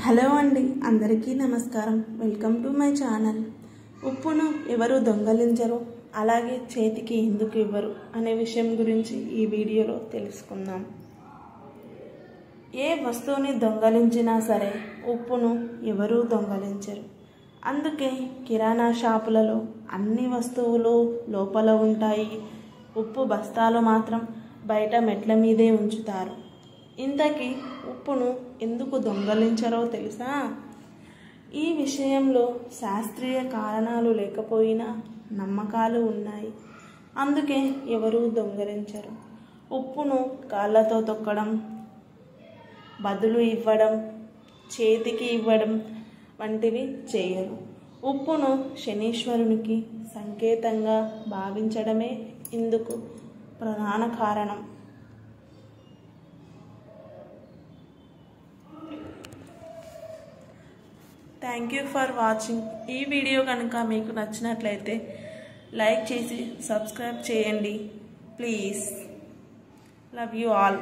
Hello అండి, అందరికీ నమస్కారం. Welcome to my channel. ఉప్పును ఎవరు దొంగలించరు, అలాగే చేతికి ఎందుకు ఇవ్వరు అనే విషయం గురించి ఈ వీడియోలో తెలుసుకుందాం. ఏ వస్తువుని దొంగలించినా సరే ఉప్పును ఎవరూ దొంగలించరు. అందుకే కిరాణా షాపులలో అన్ని వస్తువులు లోపల ఉంటాయి, ఉప్పు బస్తాలు మాత్రం బయట మెట్ల మీదే ఉంచుతారు. ఇంతకీ ఉప్పును ఎందుకు దొంగలించరో తెలుసా? ఈ విషయంలో శాస్త్రీయ కారణాలు లేకపోయినా నమ్మకాలు ఉన్నాయి. అందుకే ఎవరూ దొంగలించరు. ఉప్పును కాళ్ళతో తొక్కడం, బదులు ఇవ్వడం, చేతికి ఇవ్వడం వంటివి చేయరు. ఉప్పును శనీశ్వరునికి సంకేతంగా భావించడమే ఇందుకు ప్రధాన కారణం. Thank you for watching. ఈ వీడియో కనుక మీకు నచ్చినట్లయితే లైక్ చేసి సబ్స్క్రైబ్ చేయండి ప్లీజ్. Love you all.